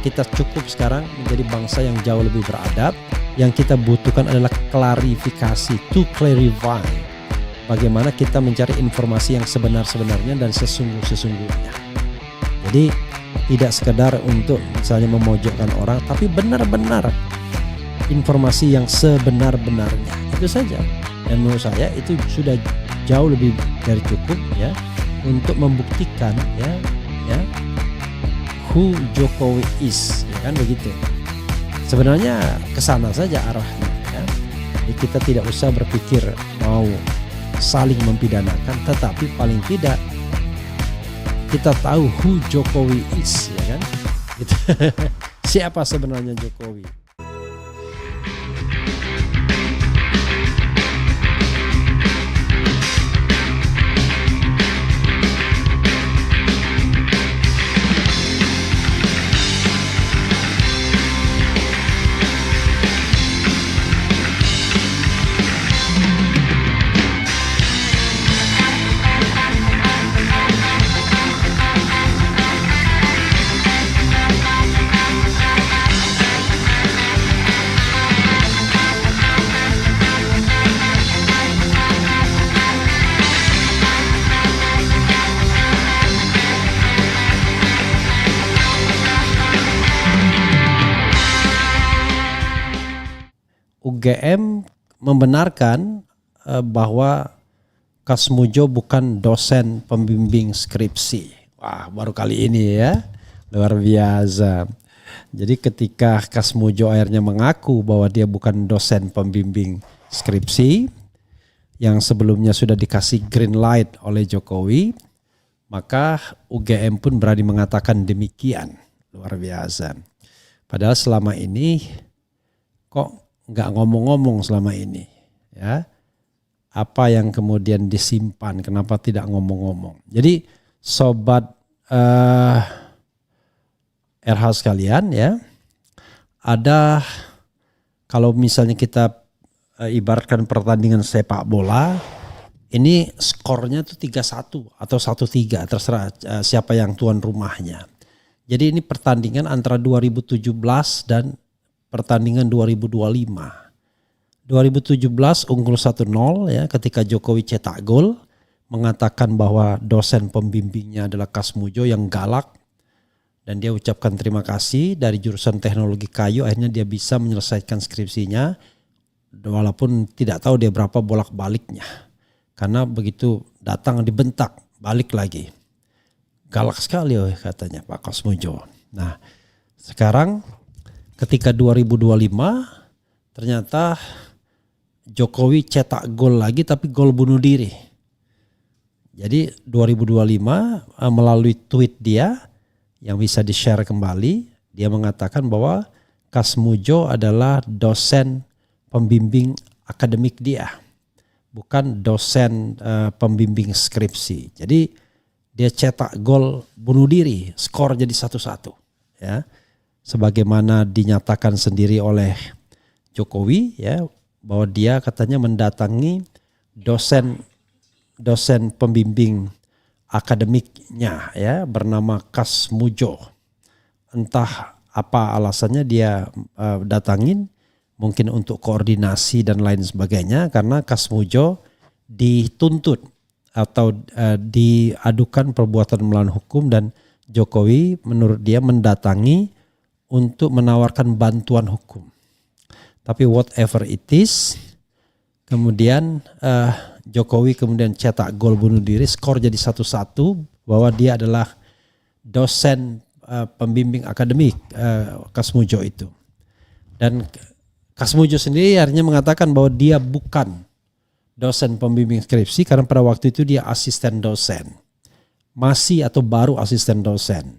kita cukup sekarang menjadi bangsa yang jauh lebih beradab. Yang kita butuhkan adalah klarifikasi, to clarify. Bagaimana kita mencari informasi yang sebenar-sebenarnya dan sesungguh-sesungguhnya. Jadi tidak sekedar untuk misalnya memojokkan orang, tapi benar-benar informasi yang sebenar-benarnya. Itu saja. Dan menurut saya itu sudah jauh lebih dari cukup ya untuk membuktikan ya who Jokowi is, ya kan begitu. Sebenarnya kesana saja arahnya ya. Jadi kita tidak usah berpikir mau saling mempidanakan, tetapi paling tidak kita tahu who Jokowi is, ya kan? Gitu. Siapa sebenarnya Jokowi? UGM membenarkan bahwa Kasmujo bukan dosen pembimbing skripsi. Wah, baru kali ini ya, luar biasa. Jadi ketika Kasmujo akhirnya mengaku bahwa dia bukan dosen pembimbing skripsi, yang sebelumnya sudah dikasih green light oleh Jokowi, maka UGM pun berani mengatakan demikian. Luar biasa. Padahal selama ini kok nggak ngomong-ngomong selama ini ya, apa yang kemudian disimpan, kenapa tidak ngomong-ngomong. Jadi sobat RH sekalian ya, ada kalau misalnya kita ibaratkan pertandingan sepak bola, ini skornya tuh 3-1 atau 1-3 terserah siapa yang tuan rumahnya. Jadi ini pertandingan antara 2017 dan pertandingan 2025. 2017 unggul 1-0 ya ketika Jokowi cetak gol, mengatakan bahwa dosen pembimbingnya adalah Kasmujo yang galak, dan dia ucapkan terima kasih dari jurusan teknologi kayu, akhirnya dia bisa menyelesaikan skripsinya walaupun tidak tahu dia berapa bolak-baliknya. Karena begitu datang dibentak, balik lagi. Galak sekali katanya Pak Kasmujo. Nah, sekarang ketika 2025 ternyata Jokowi cetak gol lagi, tapi gol bunuh diri. Jadi 2025 melalui tweet dia yang bisa di-share kembali, dia mengatakan bahwa Kasmujo adalah dosen pembimbing akademik dia, bukan dosen pembimbing skripsi. Jadi dia cetak gol bunuh diri, skor jadi 1-1 ya. Sebagaimana dinyatakan sendiri oleh Jokowi ya, bahwa dia katanya mendatangi dosen pembimbing akademiknya ya bernama Kasmujo. Entah apa alasannya dia datangin, mungkin untuk koordinasi dan lain sebagainya, karena Kasmujo dituntut atau diadukan perbuatan melawan hukum, dan Jokowi menurut dia mendatangi untuk menawarkan bantuan hukum. Tapi whatever it is, kemudian Jokowi kemudian cetak gol bunuh diri, skor jadi 1-1, bahwa dia adalah dosen pembimbing akademik Kasmujo itu. Dan Kasmujo sendiri akhirnya mengatakan bahwa dia bukan dosen pembimbing skripsi karena pada waktu itu dia asisten dosen. Masih atau baru asisten dosen.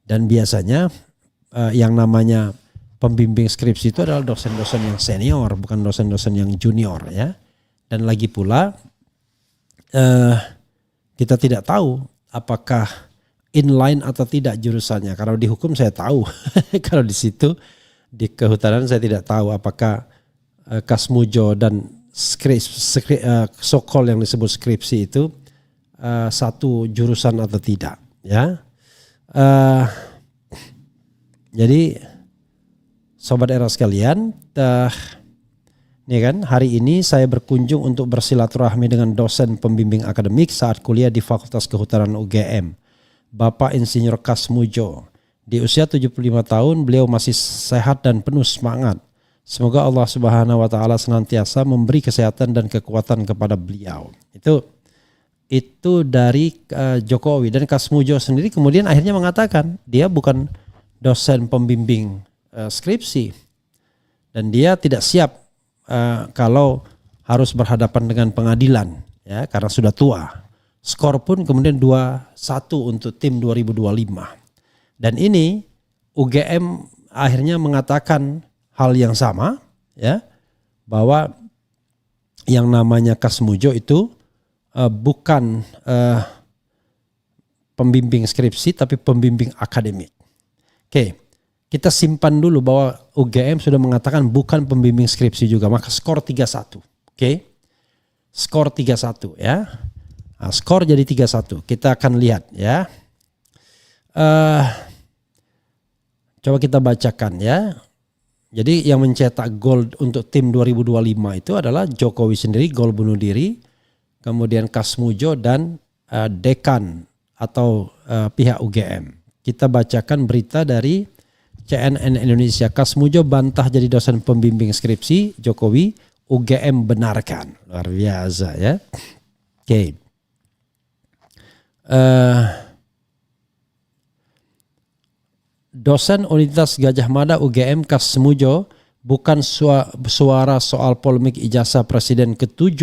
Dan biasanya yang namanya pembimbing skripsi itu adalah dosen-dosen yang senior, bukan dosen-dosen yang junior ya. Dan lagi pula kita tidak tahu apakah inline atau tidak jurusannya. Kalau di hukum saya tahu, kalau di situ di kehutanan saya tidak tahu apakah Kasmujo dan so-called yang disebut skripsi itu satu jurusan atau tidak ya. Jadi sobat era sekalian, nih kan, hari ini saya berkunjung untuk bersilaturahmi dengan dosen pembimbing akademik saat kuliah di Fakultas Kehutanan UGM, Bapak Insinyur Kasmujo. Di usia 75 tahun, beliau masih sehat dan penuh semangat. Semoga Allah Subhanahu wa taala senantiasa memberi kesehatan dan kekuatan kepada beliau. Itu dari Jokowi. Dan Kasmujo sendiri kemudian akhirnya mengatakan dia bukan dosen pembimbing skripsi dan dia tidak siap kalau harus berhadapan dengan pengadilan, ya, karena sudah tua. Skor pun kemudian 2-1 untuk tim 2025. Dan ini UGM akhirnya mengatakan hal yang sama, ya, bahwa yang namanya Kasmujo itu bukan pembimbing skripsi tapi pembimbing akademik. Oke. Kita simpan dulu bahwa UGM sudah mengatakan bukan pembimbing skripsi juga, maka skor 3-1. Oke. Skor 3-1 ya. Nah, skor jadi 3-1. Kita akan lihat ya. Coba kita bacakan ya. Jadi yang mencetak gol untuk tim 2025 itu adalah Jokowi sendiri, gol bunuh diri, kemudian Kasmujo dan dekan atau pihak UGM. Kita bacakan berita dari CNN Indonesia. Kasmujo bantah jadi dosen pembimbing skripsi Jokowi, UGM benarkan. Luar biasa ya. Oke. Dosen Universitas Gadjah Mada UGM Kasmujo bukan suara soal polemik ijazah Presiden ke-7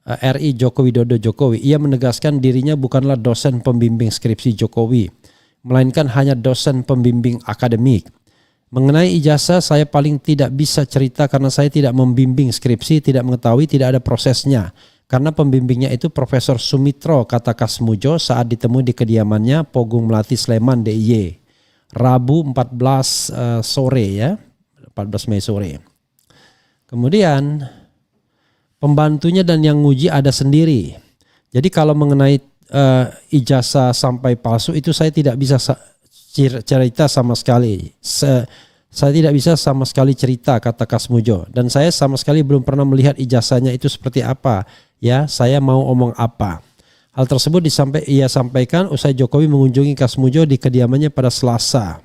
RI Joko Widodo Jokowi. Ia menegaskan dirinya bukanlah dosen pembimbing skripsi Jokowi, melainkan hanya dosen pembimbing akademik. Mengenai ijazah saya paling tidak bisa cerita karena saya tidak membimbing skripsi, tidak mengetahui, tidak ada prosesnya. Karena pembimbingnya itu Profesor Sumitro, kata Kasmujo saat ditemui di kediamannya Pogung Melati Sleman DIY. Rabu 14 sore ya, 14 Mei sore. Kemudian pembantunya dan yang nguji ada sendiri. Jadi kalau mengenai ijazah sampai palsu itu saya tidak bisa cerita sama sekali. Saya tidak bisa sama sekali cerita, kata Kasmujo. Dan saya sama sekali belum pernah melihat ijazahnya itu seperti apa. Ya, saya mau omong apa. Hal tersebut ia sampaikan usai Jokowi mengunjungi Kasmujo di kediamannya pada Selasa.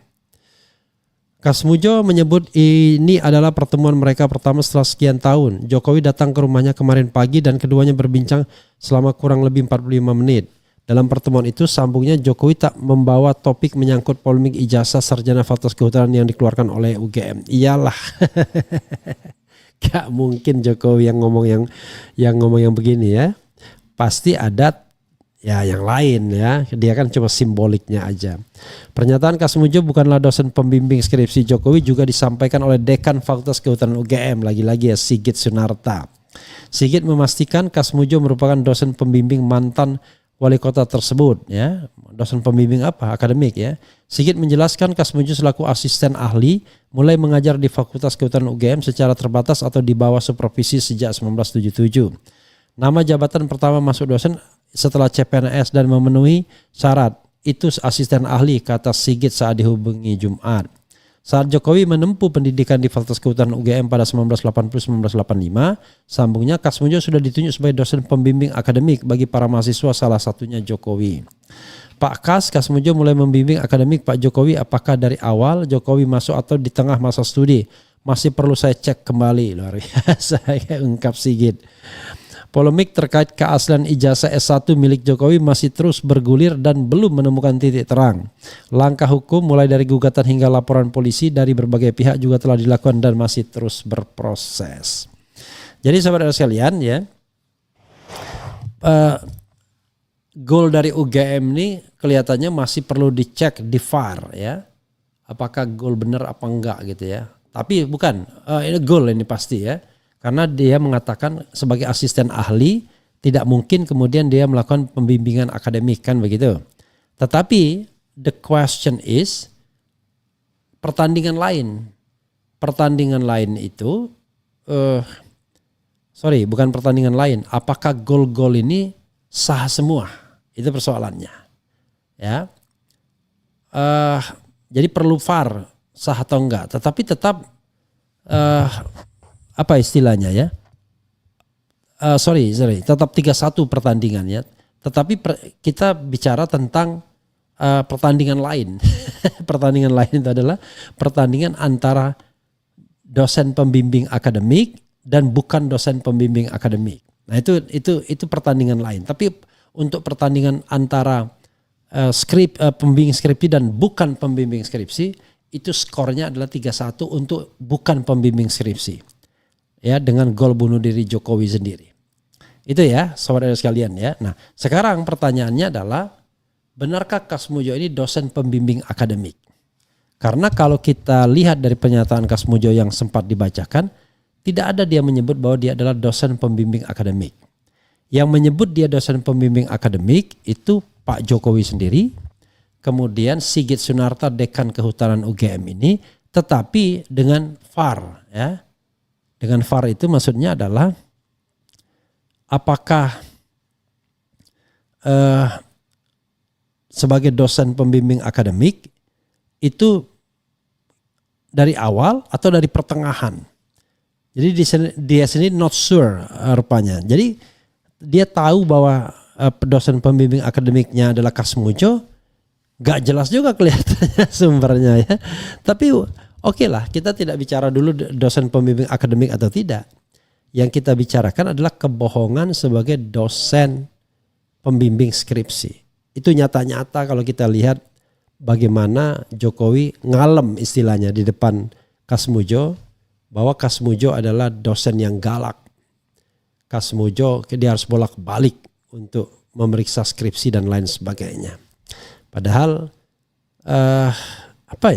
Kasmujo menyebut ini adalah pertemuan mereka pertama setelah sekian tahun. Jokowi datang ke rumahnya kemarin pagi dan keduanya berbincang selama kurang lebih 45 menit. Dalam pertemuan itu sambungnya Jokowi tak membawa topik menyangkut polemik ijazah sarjana Fakultas Kehutanan yang dikeluarkan oleh UGM. Iyalah. Gak mungkin Jokowi yang ngomong yang begini ya. Pasti ada ya yang lain ya, dia kan cuma simboliknya aja. Pernyataan Kasmujo bukanlah dosen pembimbing skripsi Jokowi juga disampaikan oleh Dekan Fakultas Kehutanan UGM, lagi-lagi ya Sigit Sunarta. Sigit memastikan Kasmujo merupakan dosen pembimbing mantan wali kota tersebut ya. Dosen pembimbing apa? Akademik ya. Sigit menjelaskan Kasmujo selaku asisten ahli mulai mengajar di Fakultas Kehutanan UGM secara terbatas atau di bawah supervisi sejak 1977. Nama jabatan pertama masuk dosen setelah CPNS dan memenuhi syarat itu asisten ahli, kata Sigit saat dihubungi Jumat. Saat Jokowi menempuh pendidikan di Fakultas Kehutanan UGM pada 1980-1985, sambungnya Kasmujo sudah ditunjuk sebagai dosen pembimbing akademik bagi para mahasiswa, salah satunya Jokowi. Pak Kasmujo mulai membimbing akademik Pak Jokowi apakah dari awal Jokowi masuk atau di tengah masa studi? Masih perlu saya cek kembali, luar biasa, ungkap Sigit. Polemik terkait keaslian ijazah S1 milik Jokowi masih terus bergulir dan belum menemukan titik terang. Langkah hukum mulai dari gugatan hingga laporan polisi dari berbagai pihak juga telah dilakukan dan masih terus berproses. Jadi sahabat sekalian ya, gol dari UGM ini kelihatannya masih perlu dicek di VAR ya. Apakah gol benar apa enggak gitu ya. Tapi bukan, ini gol ini pasti ya. Karena dia mengatakan sebagai asisten ahli tidak mungkin kemudian dia melakukan pembimbingan akademik kan begitu. Tetapi the question is pertandingan lain itu bukan pertandingan lain. Apakah gol-gol ini sah semua? Itu persoalannya. Ya. Jadi perlu VAR sah atau enggak, tetapi tetap apa istilahnya ya? Tetap 3-1 pertandingan ya. Tetapi kita bicara tentang pertandingan lain. Pertandingan lain itu adalah pertandingan antara dosen pembimbing akademik dan bukan dosen pembimbing akademik. Nah, itu pertandingan lain. Tapi untuk pertandingan antara pembimbing skripsi dan bukan pembimbing skripsi, itu skornya adalah 3-1 untuk bukan pembimbing skripsi. Ya, dengan gol bunuh diri Jokowi sendiri. Itu ya, saudara sekalian ya. Nah, sekarang pertanyaannya adalah, benarkah Kasmujo ini dosen pembimbing akademik? Karena kalau kita lihat dari pernyataan Kasmujo yang sempat dibacakan, tidak ada dia menyebut bahwa dia adalah dosen pembimbing akademik. Yang menyebut dia dosen pembimbing akademik itu Pak Jokowi sendiri, kemudian Sigit Sunarta Dekan Kehutanan UGM ini, tetapi dengan VAR ya. Dengan VAR itu maksudnya adalah apakah sebagai dosen pembimbing akademik itu dari awal atau dari pertengahan. Jadi dia sendiri not sure rupanya. Jadi dia tahu bahwa dosen pembimbing akademiknya adalah Kasmujo, gak jelas juga kelihatannya sumbernya ya. Tapi oke lah, kita tidak bicara dulu dosen pembimbing akademik atau tidak. Yang kita bicarakan adalah kebohongan sebagai dosen pembimbing skripsi. Itu nyata-nyata kalau kita lihat bagaimana Jokowi ngalem istilahnya di depan Kasmujo, bahwa Kasmujo adalah dosen yang galak. Kasmujo dia harus bolak-balik untuk memeriksa skripsi dan lain sebagainya. Padahal apa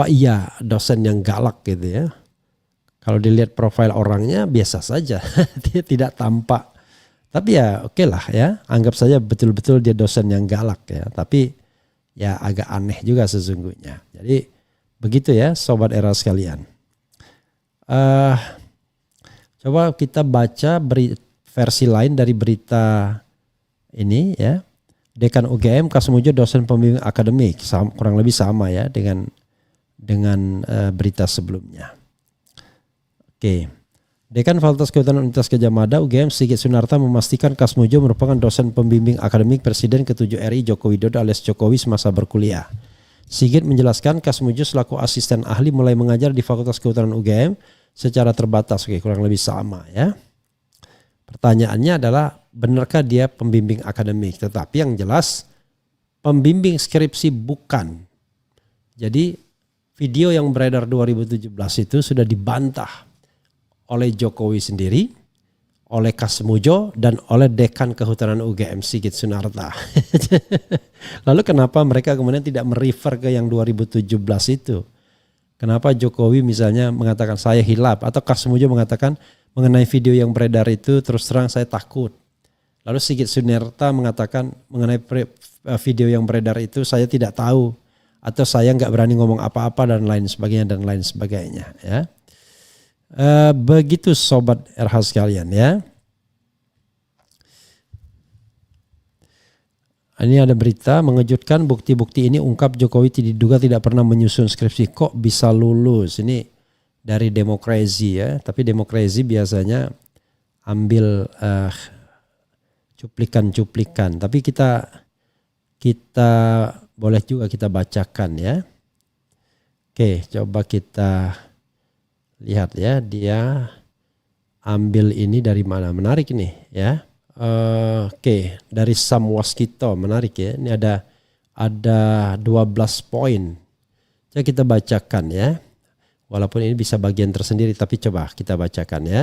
iya dosen yang galak gitu ya? Kalau dilihat profil orangnya biasa saja, dia tidak tampak. Tapi ya oke lah ya, anggap saja betul-betul dia dosen yang galak ya. Tapi ya agak aneh juga sesungguhnya. Jadi begitu ya Sobat Era sekalian. Coba kita baca versi lain dari berita ini ya. Dekan UGM Kasmujo dosen pembimbing akademik, kurang lebih sama ya dengan berita sebelumnya. Oke. Dekan Fakultas Kehutanan Universitas Gadjah Mada UGM Sigit Sunarta memastikan Kasmujo merupakan dosen pembimbing akademik Presiden ke-7 RI Joko Widodo alias Jokowi semasa berkuliah. Sigit menjelaskan Kasmujo selaku asisten ahli mulai mengajar di Fakultas Kehutanan UGM secara terbatas. Oke, kurang lebih sama ya. Pertanyaannya adalah benarkah dia pembimbing akademik? Tetapi yang jelas pembimbing skripsi bukan. Jadi video yang beredar 2017 itu sudah dibantah oleh Jokowi sendiri, oleh Kasmujo, dan oleh Dekan Kehutanan UGM Sigit Sunarta. Lalu kenapa mereka kemudian tidak merefer ke yang 2017 itu? Kenapa Jokowi misalnya mengatakan saya hilaf, atau Kasmujo mengatakan mengenai video yang beredar itu terus terang saya takut. Lalu Sigit Sunarta mengatakan mengenai video yang beredar itu saya tidak tahu, atau saya nggak berani ngomong apa-apa dan lain sebagainya ya. Begitu Sobat RH sekalian ya. Ini ada berita mengejutkan, bukti-bukti ini ungkap Jokowi diduga tidak pernah menyusun skripsi, kok bisa lulus. Ini dari Demokrasi ya, tapi Demokrasi biasanya ambil cuplikan-cuplikan, tapi kita boleh juga kita bacakan ya. Oke, coba kita lihat ya, dia ambil ini dari mana, menarik nih ya. Oke, dari Sam Waskito, menarik ya. Ini ada 12 poin. Coba kita bacakan ya. Walaupun ini bisa bagian tersendiri, tapi coba kita bacakan ya.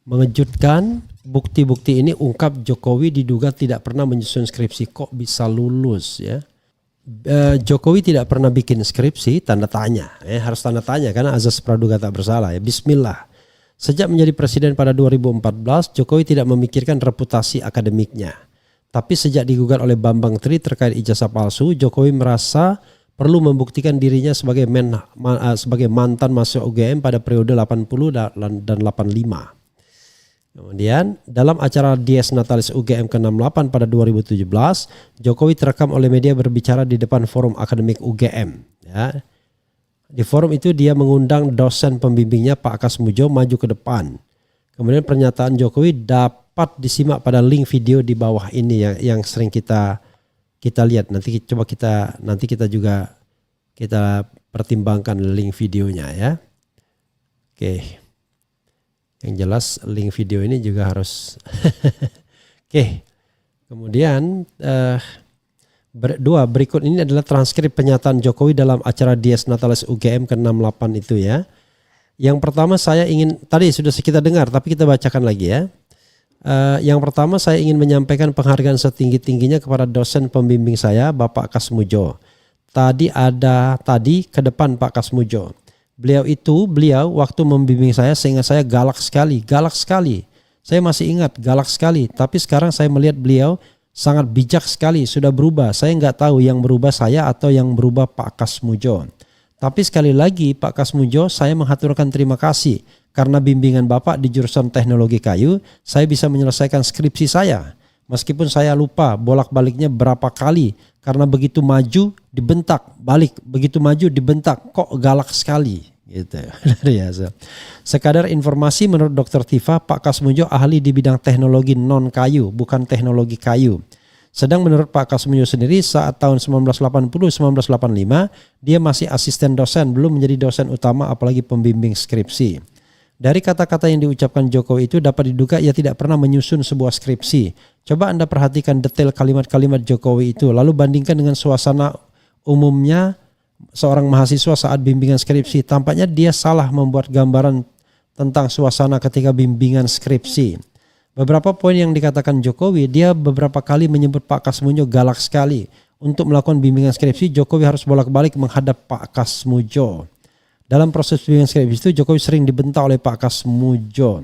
Mengejutkan, bukti-bukti ini ungkap Jokowi diduga tidak pernah menyusun skripsi, kok bisa lulus ya. Jokowi tidak pernah bikin skripsi, tanda tanya ya, harus tanda tanya karena azas praduga tak bersalah ya. Bismillah. Sejak menjadi presiden pada 2014, Jokowi tidak memikirkan reputasi akademiknya. Tapi sejak digugat oleh Bambang Tri terkait ijazah palsu, Jokowi merasa perlu membuktikan dirinya sebagai mantan mahasiswa UGM pada periode 80 dan 85. Kemudian dalam acara Dies Natalis UGM ke-68 pada 2017, Jokowi terekam oleh media berbicara di depan forum akademik UGM. Ya. Di forum itu dia mengundang dosen pembimbingnya Pak Kasmujo maju ke depan. Kemudian pernyataan Jokowi dapat disimak pada link video di bawah ini yang sering kita lihat. Nanti kita juga kita pertimbangkan link videonya ya. Oke. Yang jelas link video ini juga harus Oke. Kemudian berikut ini adalah transkrip pernyataan Jokowi dalam acara Dies Natalis UGM ke-68 itu ya. Yang pertama tadi sudah kita dengar tapi kita bacakan lagi ya. Yang pertama saya ingin menyampaikan penghargaan setinggi-tingginya kepada dosen pembimbing saya Bapak Kasmujo. Tadi ke depan Pak Kasmujo. Beliau waktu membimbing saya sehingga saya galak sekali. Saya masih ingat galak sekali. Tapi sekarang saya melihat beliau sangat bijak sekali, sudah berubah. Saya nggak tahu yang berubah saya atau yang berubah Pak Kasmujo. Tapi sekali lagi Pak Kasmujo, saya menghaturkan terima kasih. Karena bimbingan Bapak di jurusan teknologi kayu, saya bisa menyelesaikan skripsi saya. Meskipun saya lupa bolak-baliknya berapa kali. Karena begitu maju dibentak, balik. Begitu maju dibentak, kok galak sekali. Gitu. Sekadar informasi menurut Dr. Tifa, Pak Kasmujo ahli di bidang teknologi non kayu, bukan teknologi kayu. Sedang menurut Pak Kasmujo sendiri saat tahun 1980-1985 dia masih asisten dosen, belum menjadi dosen utama apalagi pembimbing skripsi. Dari kata-kata yang diucapkan Jokowi itu dapat diduga ia tidak pernah menyusun sebuah skripsi. Coba Anda perhatikan detail kalimat-kalimat Jokowi itu, lalu bandingkan dengan suasana umumnya seorang mahasiswa saat bimbingan skripsi. Tampaknya dia salah membuat gambaran tentang suasana ketika bimbingan skripsi. Beberapa poin yang dikatakan Jokowi, dia beberapa kali menyebut Pak Kasmujo galak sekali. Untuk melakukan bimbingan skripsi, Jokowi harus bolak-balik menghadap Pak Kasmujo. Dalam proses bimbingan skripsi itu Jokowi sering dibentak oleh Pak Kasmujo.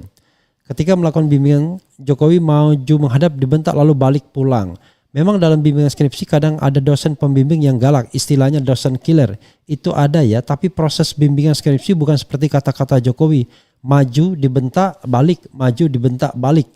Ketika melakukan bimbingan, Jokowi maju menghadap, dibentak lalu balik pulang. Memang dalam bimbingan skripsi kadang ada dosen pembimbing yang galak, istilahnya dosen killer. Itu ada ya, tapi proses bimbingan skripsi bukan seperti kata-kata Jokowi. Maju dibentak balik, maju dibentak balik.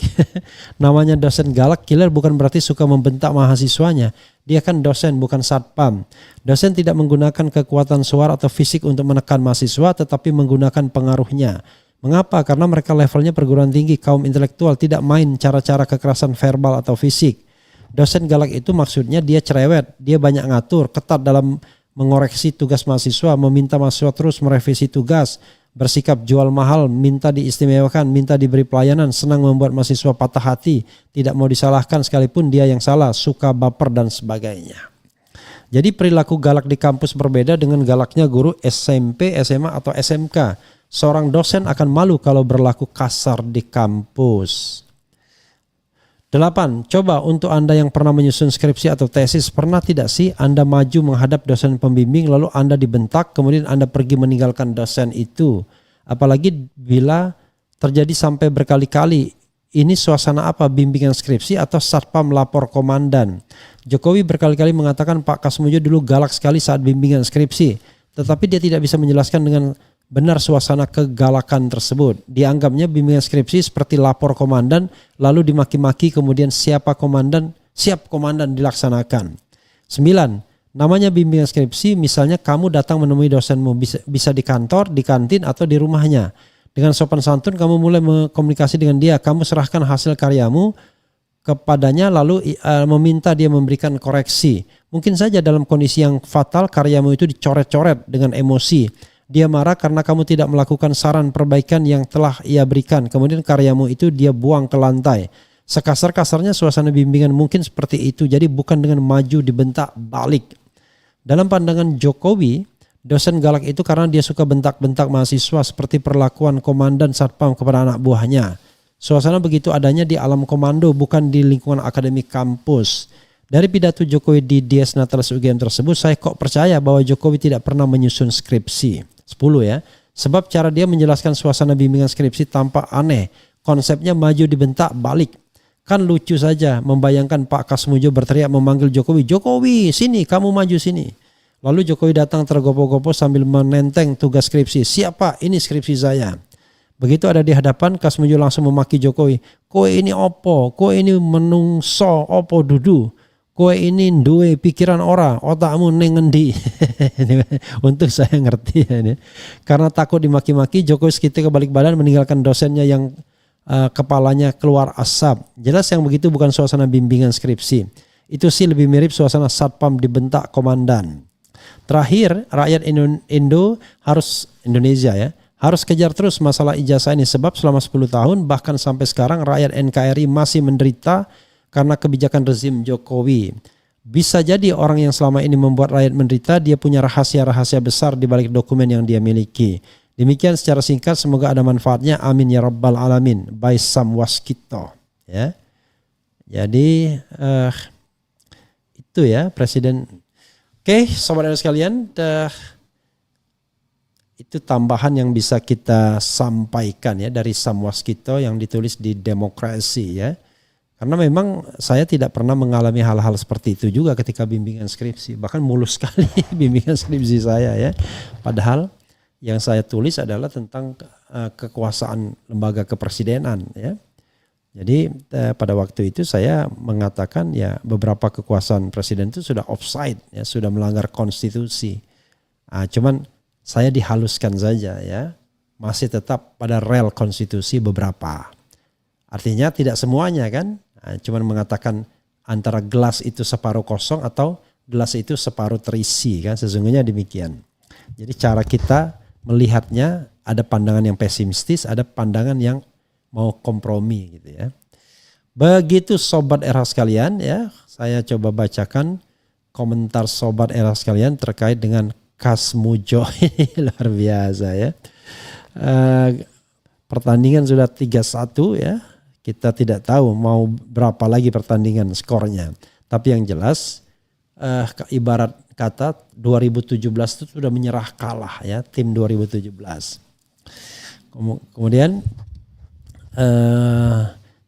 Namanya dosen galak killer bukan berarti suka membentak mahasiswanya. Dia kan dosen bukan satpam. Dosen tidak menggunakan kekuatan suara atau fisik untuk menekan mahasiswa tetapi menggunakan pengaruhnya. Mengapa? Karena mereka levelnya perguruan tinggi, kaum intelektual, tidak main cara-cara kekerasan verbal atau fisik. Dosen galak itu maksudnya dia cerewet, dia banyak ngatur, ketat dalam mengoreksi tugas mahasiswa, meminta mahasiswa terus merevisi tugas, bersikap jual mahal, minta diistimewakan, minta diberi pelayanan, senang membuat mahasiswa patah hati, tidak mau disalahkan sekalipun dia yang salah, suka baper dan sebagainya. Jadi perilaku galak di kampus berbeda dengan galaknya guru SMP, SMA atau SMK. Seorang dosen akan malu kalau berlaku kasar di kampus. 8. Coba untuk Anda yang pernah menyusun skripsi atau tesis, pernah tidak sih Anda maju menghadap dosen pembimbing lalu Anda dibentak, kemudian Anda pergi meninggalkan dosen itu? Apalagi bila terjadi sampai berkali-kali. Ini suasana apa, bimbingan skripsi atau satpam lapor komandan? Jokowi berkali-kali mengatakan Pak Kasmujo dulu galak sekali saat bimbingan skripsi, tetapi dia tidak bisa menjelaskan dengan benar suasana kegalakan tersebut. Dianggapnya bimbingan skripsi seperti lapor komandan, lalu dimaki-maki, kemudian siap komandan dilaksanakan. 9. Namanya bimbingan skripsi, misalnya kamu datang menemui dosenmu, bisa di kantor, di kantin, atau di rumahnya. Dengan sopan santun kamu mulai berkomunikasi dengan dia, kamu serahkan hasil karyamu kepadanya lalu meminta dia memberikan koreksi. Mungkin saja dalam kondisi yang fatal karyamu itu dicoret-coret dengan emosi. Dia marah karena kamu tidak melakukan saran perbaikan yang telah ia berikan. Kemudian karyamu itu dia buang ke lantai. Sekasar-kasarnya suasana bimbingan mungkin seperti itu. Jadi bukan dengan maju dibentak balik. Dalam pandangan Jokowi, dosen galak itu karena dia suka bentak-bentak mahasiswa seperti perlakuan komandan satpam kepada anak buahnya. Suasana begitu adanya di alam komando, bukan di lingkungan akademik kampus. Dari pidato Jokowi di Dies Natalis UGM tersebut, saya kok percaya bahwa Jokowi tidak pernah menyusun skripsi. 10 ya. Sebab cara dia menjelaskan suasana bimbingan skripsi tampak aneh. Konsepnya maju dibentak balik. Kan lucu saja membayangkan Pak Kasmujo berteriak memanggil Jokowi, "Jokowi, sini, kamu maju sini." Lalu Jokowi datang tergopoh-gopoh sambil menenteng tugas skripsi. "Siapa? Ini skripsi saya." Begitu ada di hadapan, Kas Mujo langsung memaki Jokowi. Kowe ini opo? Kowe ini menungso opo dudu? Kowe ini duwe pikiran ora, otakmu ning ngendi? Untuk saya ngerti ya ini. Karena takut dimaki-maki, Jokowi seketika balik badan meninggalkan dosennya yang kepalanya keluar asap. Jelas yang begitu bukan suasana bimbingan skripsi. Itu sih lebih mirip suasana satpam dibentak komandan. Terakhir, rakyat Indonesia ya, harus kejar terus masalah ijazah ini sebab selama 10 tahun bahkan sampai sekarang rakyat NKRI masih menderita karena kebijakan rezim Jokowi. Bisa jadi orang yang selama ini membuat rakyat menderita dia punya rahasia-rahasia besar di balik dokumen yang dia miliki. Demikian secara singkat, semoga ada manfaatnya. Amin ya rabbal alamin. By Sam Waskito. Ya. Jadi itu ya Presiden. Oke, sobat sekalian, itu tambahan yang bisa kita sampaikan ya dari Sam Waskito yang ditulis di Demokrasi ya. Karena memang saya tidak pernah mengalami hal-hal seperti itu juga ketika bimbingan skripsi. Bahkan mulus sekali bimbingan skripsi saya ya. Padahal yang saya tulis adalah tentang kekuasaan lembaga kepresidenan ya. Jadi pada waktu itu saya mengatakan ya beberapa kekuasaan presiden itu sudah offside ya, sudah melanggar konstitusi. Cuman saya dihaluskan saja ya, masih tetap pada rel konstitusi beberapa. Artinya tidak semuanya kan, cuman mengatakan antara gelas itu separuh kosong atau gelas itu separuh terisi kan, sesungguhnya demikian. Jadi cara kita melihatnya ada pandangan yang pesimistis, ada pandangan yang mau kompromi gitu ya. Begitu sobat era sekalian ya, saya coba bacakan komentar sobat era sekalian terkait dengan Kas Mujo ini luar biasa ya. Pertandingan sudah 3-1 ya. Kita tidak tahu mau berapa lagi pertandingan skornya. Tapi yang jelas ibarat kata 2017 itu sudah menyerah kalah ya tim 2017. Kemudian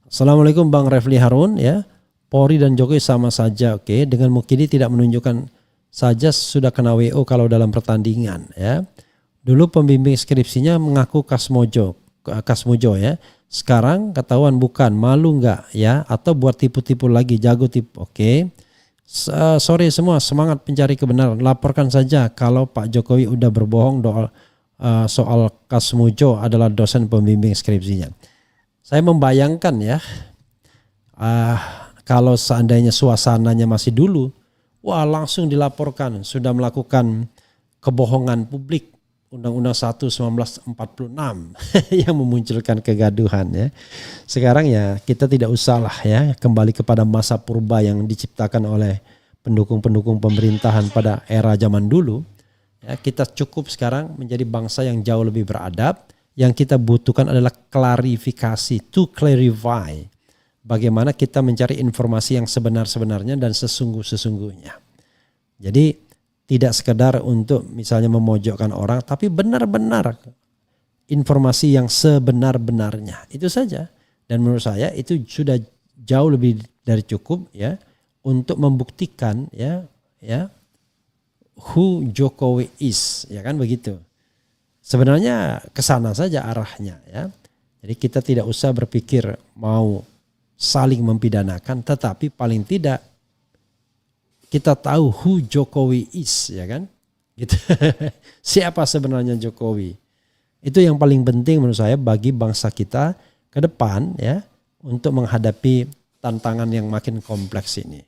Assalamualaikum Bang Refli Harun ya. Polri dan Jokowi sama saja oke. Dengan Mukidi tidak menunjukkan saja sudah kena WO kalau dalam pertandingan ya. Dulu pembimbing skripsinya mengaku Kas Mujo ya. Sekarang ketahuan bukan, malu enggak ya, atau buat tipu-tipu lagi, jago tipu. Oke. Sorry semua, semangat pencari kebenaran. Laporkan saja kalau Pak Jokowi udah berbohong soal Kas Mujo adalah dosen pembimbing skripsinya. Saya membayangkan ya, kalau seandainya suasananya masih dulu, wah langsung dilaporkan sudah melakukan kebohongan publik Undang-Undang 1 1946 yang memunculkan kegaduhan ya. Sekarang ya kita tidak usahlah ya kembali kepada masa purba yang diciptakan oleh pendukung-pendukung pemerintahan pada era zaman dulu. Ya, kita cukup sekarang menjadi bangsa yang jauh lebih beradab. Yang kita butuhkan adalah klarifikasi, to clarify. Bagaimana kita mencari informasi yang sebenar-sebenarnya dan sesungguh-sesungguhnya. Jadi tidak sekedar untuk misalnya memojokkan orang, tapi benar-benar informasi yang sebenar-benarnya. Itu saja. Dan menurut saya itu sudah jauh lebih dari cukup ya untuk membuktikan ya who Jokowi is, ya kan begitu. Sebenarnya kesana saja arahnya ya. Jadi kita tidak usah berpikir mau saling mempidanakan, tetapi paling tidak kita tahu who Jokowi is, ya kan? Gitu. Siapa sebenarnya Jokowi? Itu yang paling penting menurut saya bagi bangsa kita ke depan ya untuk menghadapi tantangan yang makin kompleks ini.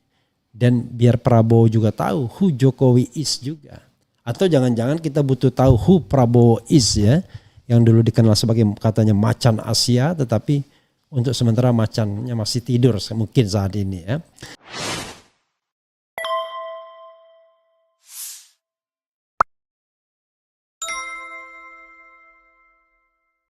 Dan biar Prabowo juga tahu who Jokowi is juga. Atau jangan-jangan kita butuh tahu who Prabowo is ya, yang dulu dikenal sebagai katanya macan Asia, tetapi untuk sementara macannya masih tidur mungkin saat ini ya.